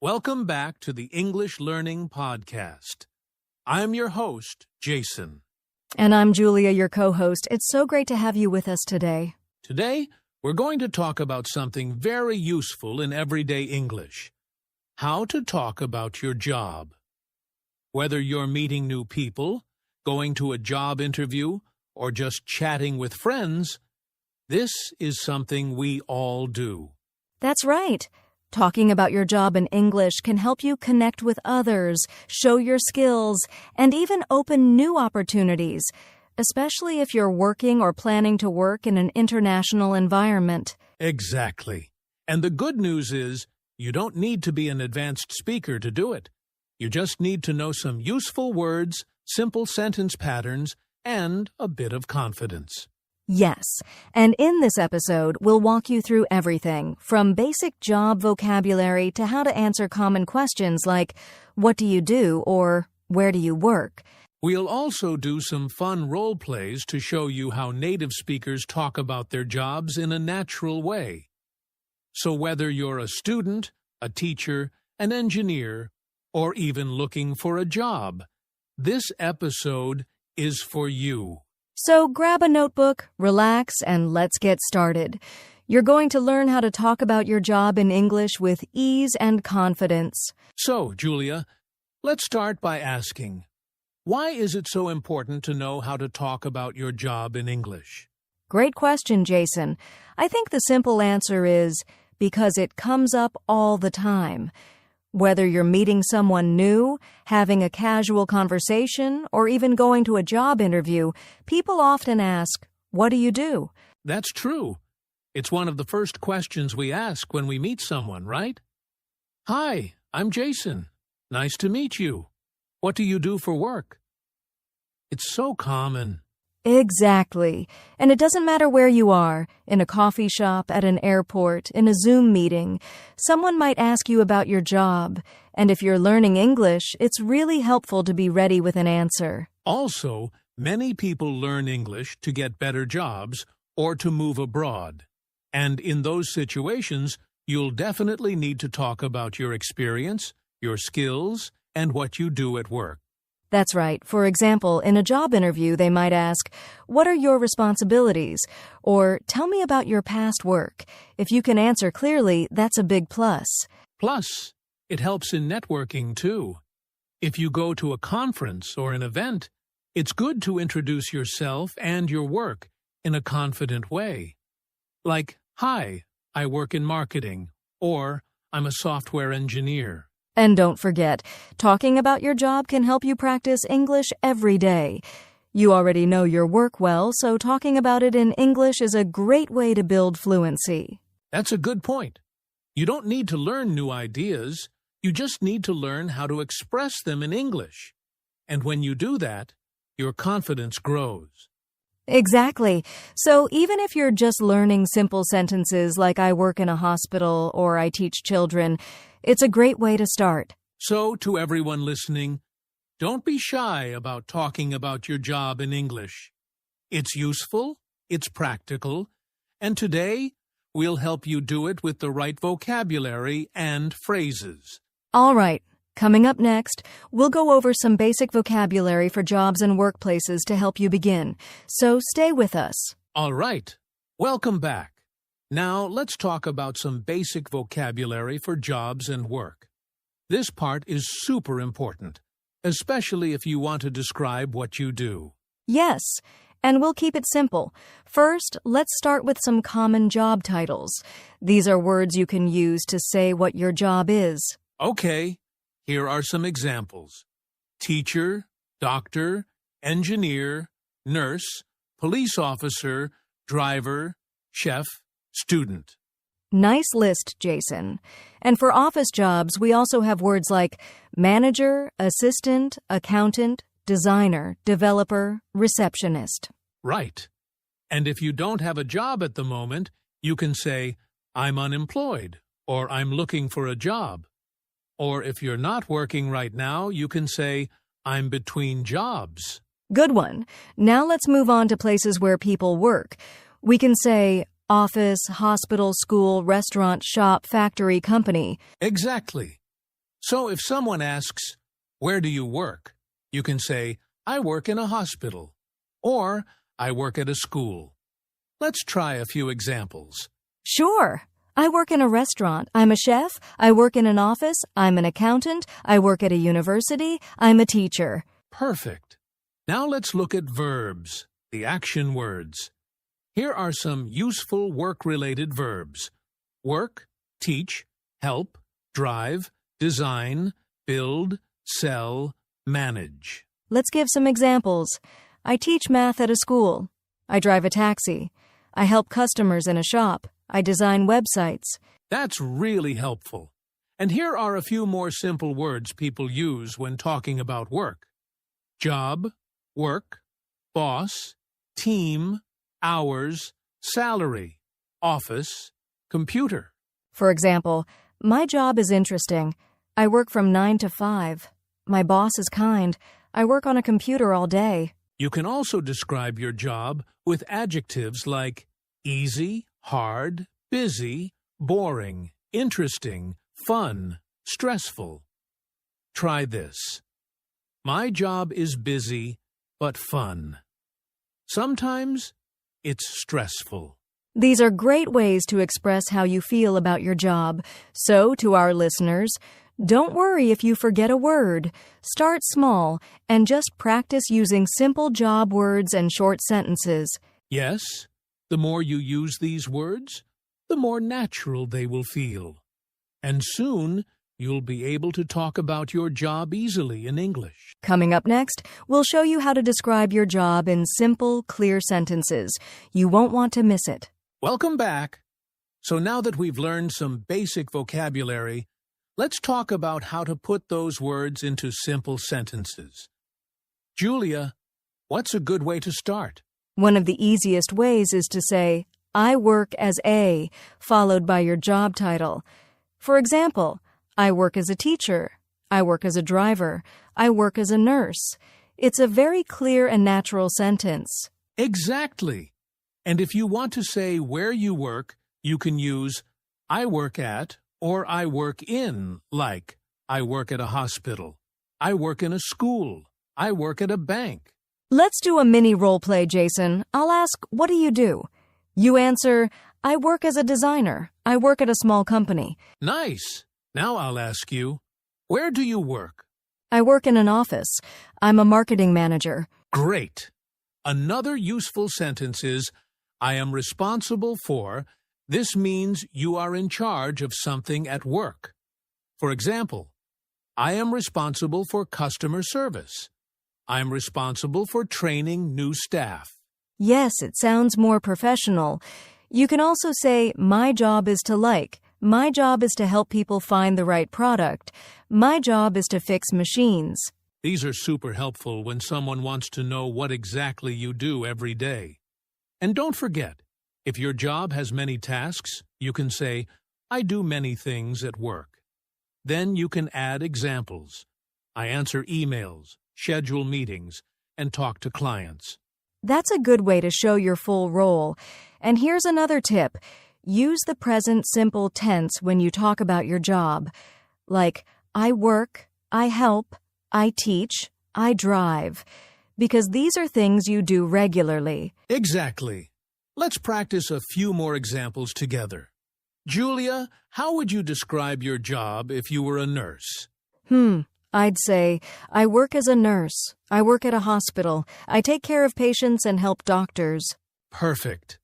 Welcome back to the English Learning Podcast. I'm your host, Jason. And I'm Julia, your co-host. It's so great to have you with us today. Today, we're going to talk about something very useful in everyday English. How to talk about your job. Whether you're meeting new people, going to a job interview, or just chatting with friends, this is something we all do. That's right. Talking about your job in English can help you connect with others, show your skills, and even open new opportunities, especially if you're working or planning to work in an international environment. Exactly. And the good news is, you don't need to be an advanced speaker to do it. You just need to know some useful words, simple sentence patterns, and a bit of confidence. Yes, and in this episode, we'll walk you through everything, from basic job vocabulary to how to answer common questions like, what do you do, or where do you work? We'll also do some fun role plays to show you how native speakers talk about their jobs in a natural way. So whether you're a student, a teacher, an engineer, or even looking for a job, this episode is for you. So grab a notebook, relax, and let's get started. You're going to learn how to talk about your job in English with ease and confidence. So, Julia, let's start by asking, why is it so important to know how to talk about your job in English? Great question, Jason. I think the simple answer is because it comes up all the time. Whether you're meeting someone new, having a casual conversation, or even going to a job interview, people often ask, what do you do? That's true. It's one of the first questions we ask when we meet someone, right? Hi, I'm Jason. Nice to meet you. What do you do for work? It's so common. Exactly. And it doesn't matter where you are, in a coffee shop, at an airport, in a Zoom meeting. Someone might ask you about your job, and if you're learning English, it's really helpful to be ready with an answer. Also, many people learn English to get better jobs or to move abroad. And in those situations, you'll definitely need to talk about your experience, your skills, and what you do at work. That's right. For example, in a job interview, they might ask, what are your responsibilities? Or, tell me about your past work. If you can answer clearly, that's a big plus. Plus, it helps in networking, too. If you go to a conference or an event, it's good to introduce yourself and your work in a confident way. Like, hi, I work in marketing, or I'm a software engineer. And don't forget, talking about your job can help you practice English every day. You already know your work well, so talking about it in English is a great way to build fluency. That's a good point. You don't need to learn new ideas. You just need to learn how to express them in English. And when you do that, your confidence grows. Exactly. So even if you're just learning simple sentences like I work in a hospital or I teach children, it's a great way to start. So, to everyone listening, don't be shy about talking about your job in English. It's useful, it's practical, and today we'll help you do it with the right vocabulary and phrases. All right. Coming up next, we'll go over some basic vocabulary for jobs and workplaces to help you begin. So stay with us. All right. Welcome back. Now, let's talk about some basic vocabulary for jobs and work. This part is super important, especially if you want to describe what you do. Yes, and we'll keep it simple. First, let's start with some common job titles. These are words you can use to say what your job is. Okay, here are some examples. Teacher, doctor, engineer, nurse, police officer, driver, chef, student. Nice list, Jason. And for office jobs, we also have words like manager, assistant, accountant, designer, developer, receptionist. Right. And if you don't have a job at the moment, you can say, I'm unemployed, or I'm looking for a job. Or if you're not working right now, you can say, I'm between jobs. Good one. Now let's move on to places where people work. We can say office, hospital, school, restaurant, shop, factory, company. Exactly. So if someone asks, "Where do you work?" you can say, "I work in a hospital," or "I work at a school." Let's try a few examples. Sure. I work in a restaurant. I'm a chef. I work in an office. I'm an accountant. I work at a university. I'm a teacher. Perfect. Now let's look at verbs, the action words. Here are some useful work-related verbs: work, teach, help, drive, design, build, sell, manage. Let's give some examples. I teach math at a school. I drive a taxi. I help customers in a shop. I design websites. That's really helpful. And here are a few more simple words people use when talking about work: job, work, boss, team, hours, salary, office, computer. For example, my job is interesting. I work from 9 to 5. My boss is kind. I work on a computer all day. You can also describe your job with adjectives like easy, hard, busy, boring, interesting, fun, stressful. Try this. My job is busy, but fun. Sometimes it's stressful. These are great ways to express how you feel about your job. So, to our listeners, don't worry if you forget a word. Start small and just practice using simple job words and short sentences. Yes, the more you use these words, the more natural they will feel. And soon, you'll be able to talk about your job easily in English. Coming up next, we'll show you how to describe your job in simple, clear sentences. You won't want to miss it. Welcome back. So now that we've learned some basic vocabulary, let's talk about how to put those words into simple sentences. Julia, what's a good way to start? One of the easiest ways is to say, I work as a, followed by your job title. For example, I work as a teacher. I work as a driver. I work as a nurse. It's a very clear and natural sentence. Exactly. And if you want to say where you work, you can use I work at or I work in, like I work at a hospital. I work in a school. I work at a bank. Let's do a mini role play, Jason. I'll ask, what do you do? You answer, I work as a designer. I work at a small company. Nice. Now I'll ask you, where do you work? I work in an office. I'm a marketing manager. Great. Another useful sentence is, I am responsible for. This means you are in charge of something at work. For example, I am responsible for customer service. I'm responsible for training new staff. Yes, it sounds more professional. You can also say, my job is to like. My job is to help people find the right product. My job is to fix machines. These are super helpful when someone wants to know what exactly you do every day. And don't forget, if your job has many tasks, you can say, I do many things at work. Then you can add examples. I answer emails, schedule meetings, and talk to clients. That's a good way to show your full role. And here's another tip. Use the present simple tense when you talk about your job. Like, I work, I help, I teach, I drive. Because these are things you do regularly. Exactly. Let's practice a few more examples together. Julia, how would you describe your job if you were a nurse? I'd say, I work as a nurse. I work at a hospital. I take care of patients and help doctors. Perfect.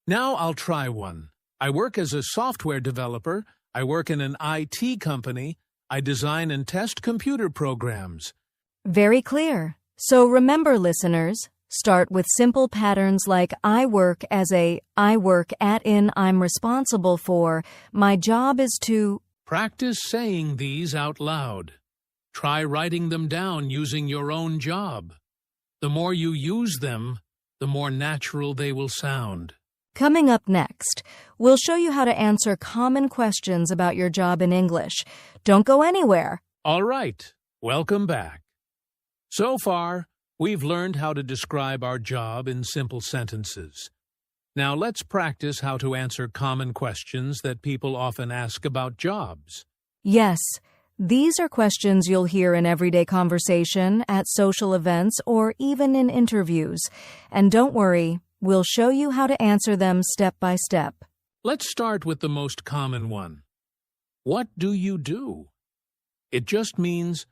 Now I'll try one. I work as a software developer. I work in an IT company. I design and test computer programs. Very clear. So remember, listeners, start with simple patterns like I work as a, I work at in, I'm responsible for, my job is to. Practice saying these out loud. Try writing them down using your own job. The more you use them, the more natural they will sound. Coming up next, we'll show you how to answer common questions about your job in English. Don't go anywhere. All right, welcome back. So far, we've learned how to describe our job in simple sentences. Now let's practice how to answer common questions that people often ask about jobs. Yes, These are questions you'll hear in everyday conversation, at social events, or even in interviews. And don't worry, we'll show you how to answer them step by step. Let's start with the most common one. What do you do? It just means,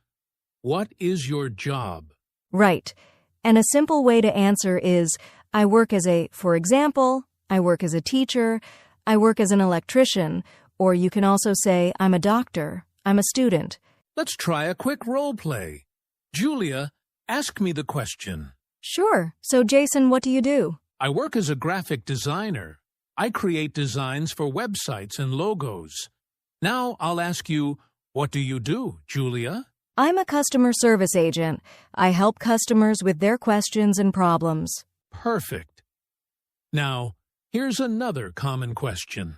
what is your job? Right. And a simple way to answer is, I work as for example, I work as a teacher, I work as an electrician, or you can also say, I'm a doctor, I'm a student. Let's try a quick role play. Julia, ask me the question. Sure. So, Jason, what do you do? I work as a graphic designer. I create designs for websites and logos. Now I'll ask you, what do you do, Julia? I'm a customer service agent. I help customers with their questions and problems. Perfect. Now, here's another common question.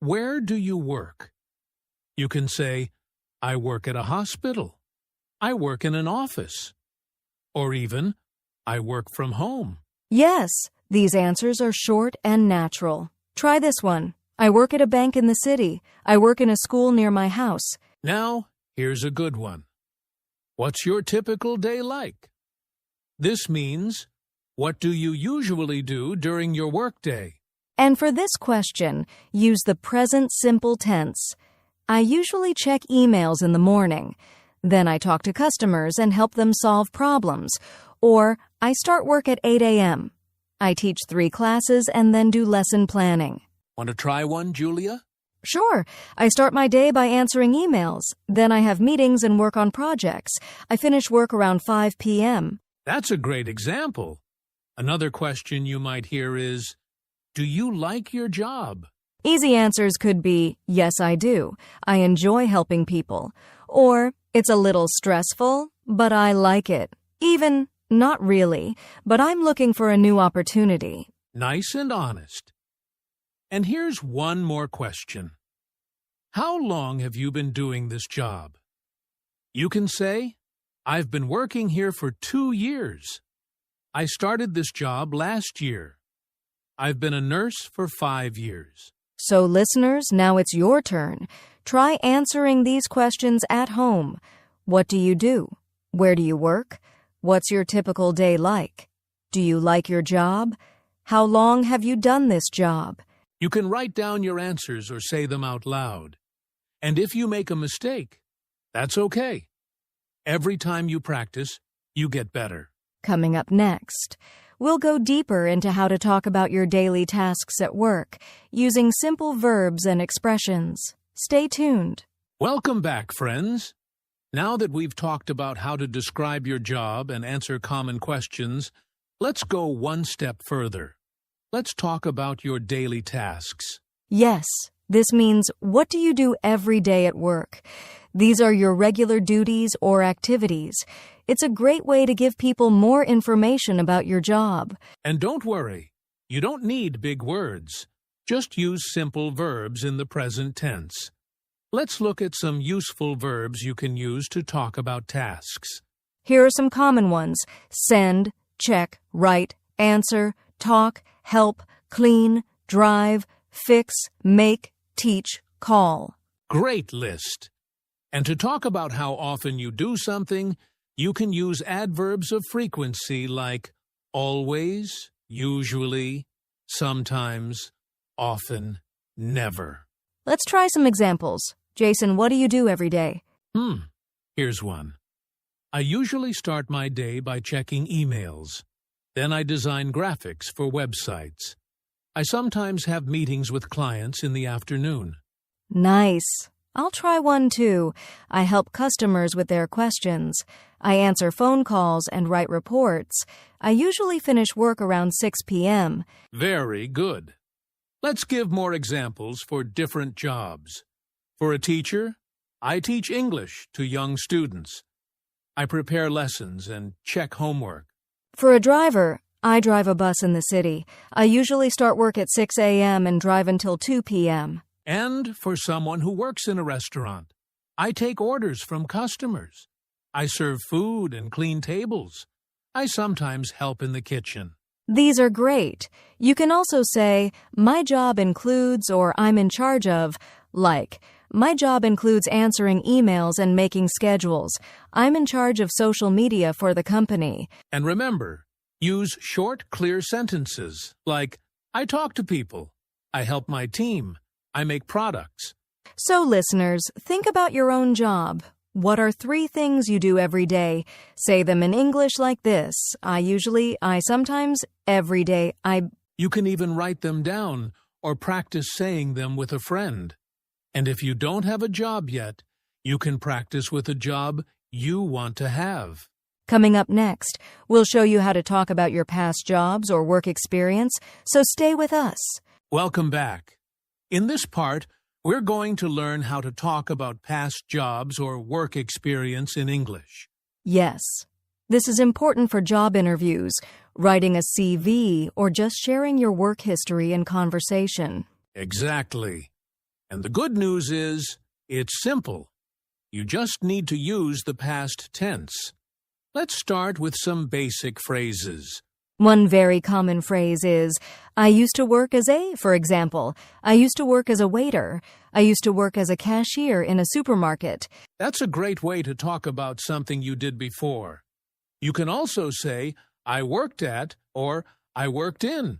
Where do you work? You can say, I work at a hospital. I work in an office. Or even, I work from home. Yes, these answers are short and natural. Try this one. I work at a bank in the city. I work in a school near my house. Now, here's a good one. What's your typical day like? This means, what do you usually do during your workday? And for this question, use the present simple tense. I usually check emails in the morning. Then I talk to customers and help them solve problems. Or, I start work at 8 a.m. I teach 3 classes and then do lesson planning. Want to try one, Julia? Sure. I start my day by answering emails. Then I have meetings and work on projects. I finish work around 5 p.m. That's a great example. Another question you might hear is, do you like your job? Easy answers could be, yes, I do. I enjoy helping people. Or, it's a little stressful, but I like it. Even, not really, but I'm looking for a new opportunity. Nice and honest. And here's one more question. How long have you been doing this job? You can say, I've been working here for 2 years. I started this job last year. I've been a nurse for 5 years. So, listeners, now it's your turn. Try answering these questions at home. What do you do? Where do you work? What's your typical day like? Do you like your job? How long have you done this job? You can write down your answers or say them out loud. And if you make a mistake, that's okay. Every time you practice, you get better. Coming up next, we'll go deeper into how to talk about your daily tasks at work, using simple verbs and expressions. Stay tuned. Welcome back, friends. Now that we've talked about how to describe your job and answer common questions, let's go one step further. Let's talk about your daily tasks. Yes, this means what do you do every day at work? These are your regular duties or activities. It's a great way to give people more information about your job. And don't worry, you don't need big words. Just use simple verbs in the present tense. Let's look at some useful verbs you can use to talk about tasks. Here are some common ones: send, check, write, answer, talk, help, clean, drive, fix, make, teach, call. Great list. And to talk about how often you do something, you can use adverbs of frequency like always, usually, sometimes, often, never. Let's try some examples. Jason, what do you do every day? Here's one. I usually start my day by checking emails. Then I design graphics for websites. I sometimes have meetings with clients in the afternoon. Nice. I'll try one too. I help customers with their questions. I answer phone calls and write reports. I usually finish work around 6 p.m. Very good. Let's give more examples for different jobs. For a teacher, I teach English to young students. I prepare lessons and check homework. For a driver, I drive a bus in the city. I usually start work at 6 a.m. and drive until 2 p.m. And for someone who works in a restaurant, I take orders from customers. I serve food and clean tables. I sometimes help in the kitchen. These are great. You can also say, my job includes or I'm in charge of, like, My job includes answering emails and making schedules. I'm in charge of social media for the company. And remember, use short, clear sentences like, I talk to people, I help my team, I make products. So, listeners, think about your own job. What are 3 things you do every day? Say them in English like this. I sometimes, every day, You can even write them down or practice saying them with a friend. And if you don't have a job yet, you can practice with a job you want to have. Coming up next, we'll show you how to talk about your past jobs or work experience, so stay with us. Welcome back. In this part, we're going to learn how to talk about past jobs or work experience in English. Yes, this is important for job interviews, writing a CV, or just sharing your work history in conversation. Exactly. And the good news is, it's simple. You just need to use the past tense. Let's start with some basic phrases. One very common phrase is, I used to work as for example, I used to work as a waiter. I used to work as a cashier in a supermarket. That's a great way to talk about something you did before. You can also say, I worked at or I worked in.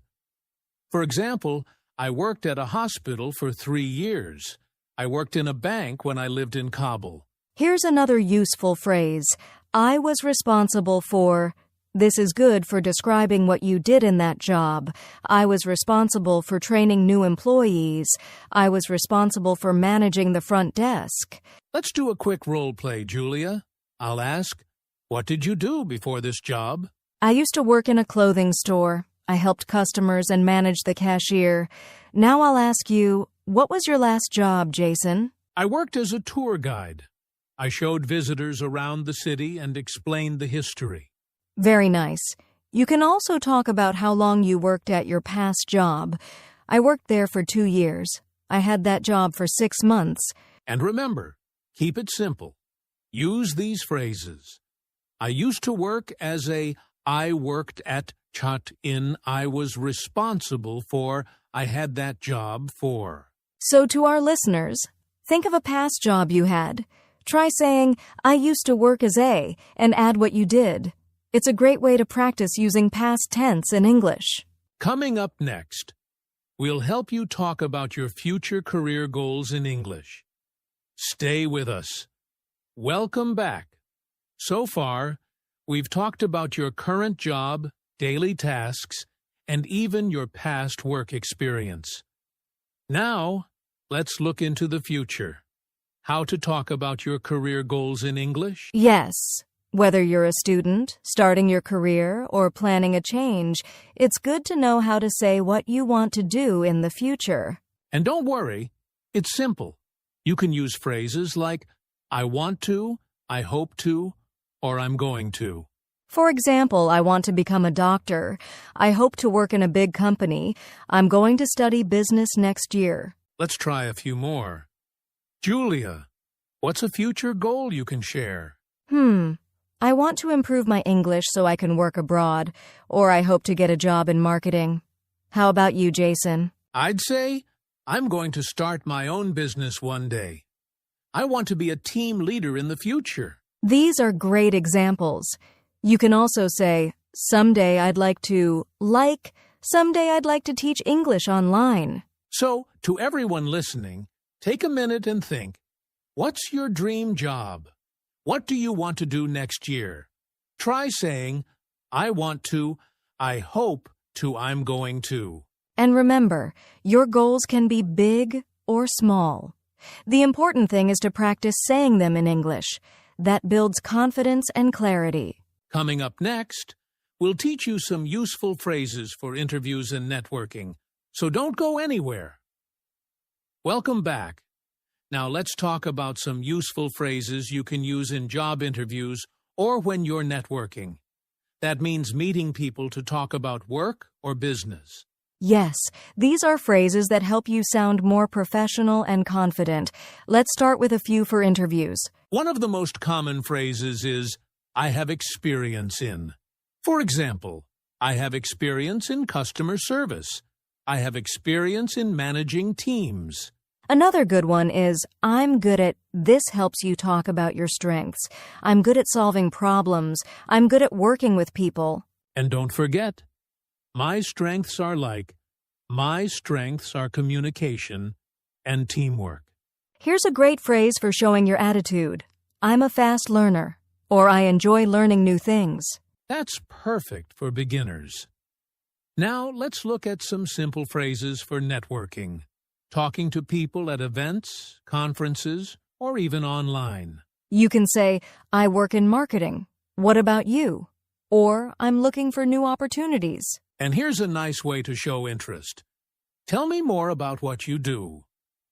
For example, I worked at a hospital for 3 years. I worked in a bank when I lived in Kabul. Here's another useful phrase. I was responsible for. This is good for describing what you did in that job. I was responsible for training new employees. I was responsible for managing the front desk. Let's do a quick role play, Julia. I'll ask, what did you do before this job? I used to work in a clothing store. I helped customers and managed the cashier. Now I'll ask you, what was your last job, Jason? I worked as a tour guide. I showed visitors around the city and explained the history. Very nice. You can also talk about how long you worked at your past job. I worked there for 2 years. I had that job for 6 months. And remember, keep it simple. Use these phrases. I used to work as I worked at in I was responsible for I had that job for. So to our listeners, think of a past job you had. Try saying, I used to work as and add what you did. It's a great way to practice using past tense in English. Coming up next, we'll help you talk about your future career goals in English. Stay with us. Welcome back. So far, we've talked about your current job, daily tasks, and even your past work experience. Now, let's look into the future. How to talk about your career goals in English? Yes. Whether you're a student, starting your career, or planning a change, it's good to know how to say what you want to do in the future. And don't worry, it's simple. You can use phrases like, I want to, I hope to, or I'm going to. For example, I want to become a doctor. I hope to work in a big company. I'm going to study business next year. Let's try a few more. Julia, what's a future goal you can share? I want to improve my English so I can work abroad, or I hope to get a job in marketing. How about you, Jason? I'd say, I'm going to start my own business one day. I want to be a team leader in the future. These are great examples. You can also say, someday I'd like to teach English online. So, to everyone listening, take a minute and think, what's your dream job? What do you want to do next year? Try saying, I want to, I hope to, I'm going to. And remember, your goals can be big or small. The important thing is to practice saying them in English. That builds confidence and clarity. Coming up next, we'll teach you some useful phrases for interviews and networking, so don't go anywhere. Welcome back. Now let's talk about some useful phrases you can use in job interviews or when you're networking. That means meeting people to talk about work or business. Yes, these are phrases that help you sound more professional and confident. Let's start with a few for interviews. One of the most common phrases is, I have experience in. For example, I have experience in customer service. I have experience in managing teams. Another good one is, I'm good at, this helps you talk about your strengths. I'm good at solving problems. I'm good at working with people. And don't forget, my strengths are communication and teamwork. Here's a great phrase for showing your attitude. I'm a fast learner, or I enjoy learning new things. That's perfect for beginners. Now let's look at some simple phrases for networking, talking to people at events, conferences, or even online. You can say, I work in marketing. What about you? Or, I'm looking for new opportunities. And here's a nice way to show interest. Tell me more about what you do.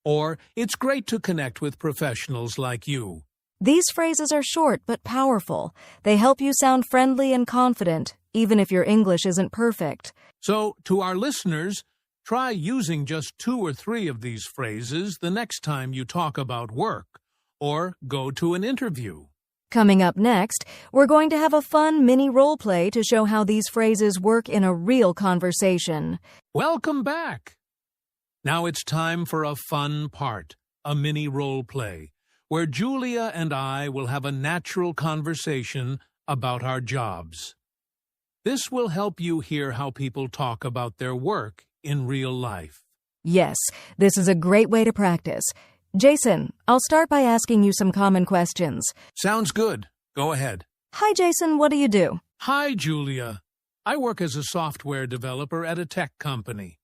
Or, it's great to connect with professionals like you. These phrases are short but powerful. They help you sound friendly and confident, even if your English isn't perfect. So, to our listeners, try using just 2 or 3 of these phrases the next time you talk about work or go to an interview. Coming up next, we're going to have a fun mini role play to show how these phrases work in a real conversation. Welcome back! Now it's time for a fun part, a mini role play, where Julia and I will have a natural conversation about our jobs. This will help you hear how people talk about their work in real life. Yes, this is a great way to practice. Jason, I'll start by asking you some common questions. Sounds good. Go ahead. Hi, Jason. What do you do? Hi, Julia. I work as a software developer at a tech company.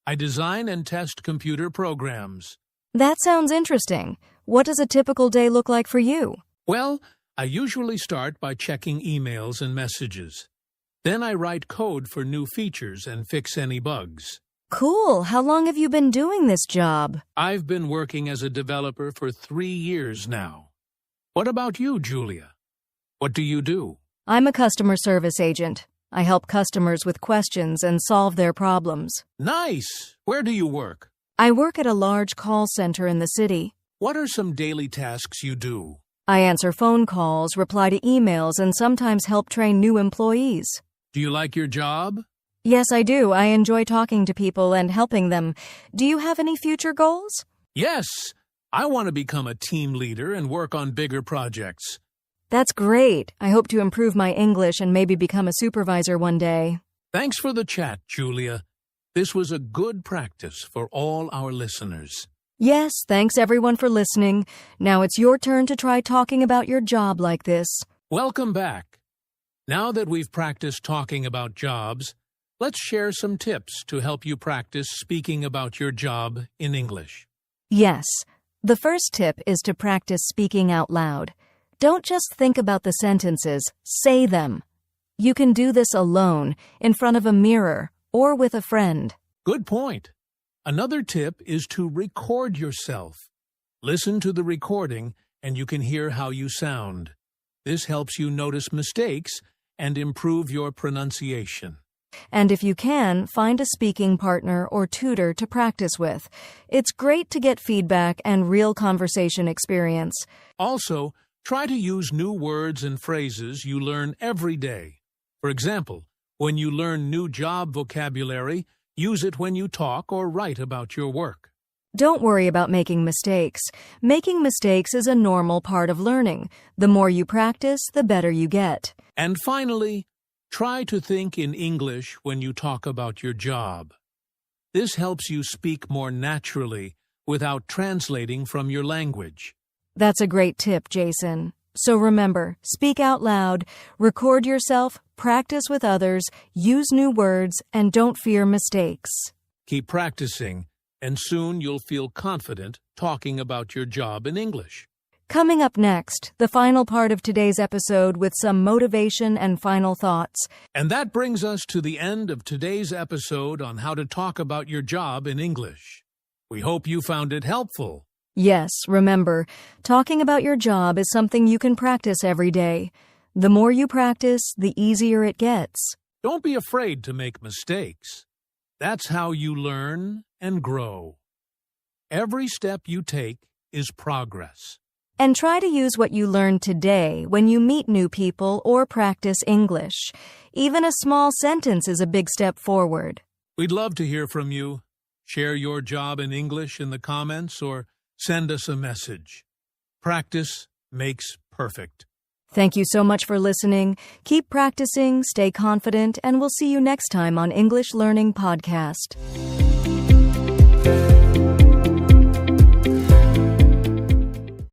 I design and test computer programs. That sounds interesting. What does a typical day look like for you? Well, I usually start by checking emails and messages. Then I write code for new features and fix any bugs. Cool. How long have you been doing this job? I've been working as a developer for 3 years now. What about you, Julia? What do you do? I'm a customer service agent. I help customers with questions and solve their problems. Nice! Where do you work? I work at a large call center in the city. What are some daily tasks you do? I answer phone calls, reply to emails, and sometimes help train new employees. Do you like your job? Yes, I do. I enjoy talking to people and helping them. Do you have any future goals? Yes! I want to become a team leader and work on bigger projects. That's great. I hope to improve my English and maybe become a supervisor one day. Thanks for the chat, Julia. This was a good practice for all our listeners. Yes, thanks everyone for listening. Now it's your turn to try talking about your job like this. Welcome back. Now that we've practiced talking about jobs, let's share some tips to help you practice speaking about your job in English. Yes. The first tip is to practice speaking out loud. Don't just think about the sentences, say them. You can do this alone, in front of a mirror, or with a friend. Good point. Another tip is to record yourself. Listen to the recording and you can hear how you sound. This helps you notice mistakes and improve your pronunciation. And if you can, find a speaking partner or tutor to practice with. It's great to get feedback and real conversation experience. Also, try to use new words and phrases you learn every day. For example, when you learn new job vocabulary, use it when you talk or write about your work. Don't worry about making mistakes. Making mistakes is a normal part of learning. The more you practice, the better you get. And finally, try to think in English when you talk about your job. This helps you speak more naturally without translating from your language. That's a great tip, Jason. So remember, speak out loud, record yourself, practice with others, use new words, and don't fear mistakes. Keep practicing, and soon you'll feel confident talking about your job in English. Coming up next, the final part of today's episode with some motivation and final thoughts. And that brings us to the end of today's episode on how to talk about your job in English. We hope you found it helpful. Yes, remember, talking about your job is something you can practice every day. The more you practice, the easier it gets. Don't be afraid to make mistakes. That's how you learn and grow. Every step you take is progress. And try to use what you learned today when you meet new people or practice English. Even a small sentence is a big step forward. We'd love to hear from you. Share your job in English in the comments or send us a message. Practice makes perfect. Thank you so much for listening. Keep practicing, stay confident, and we'll see you next time on English Learning Podcast.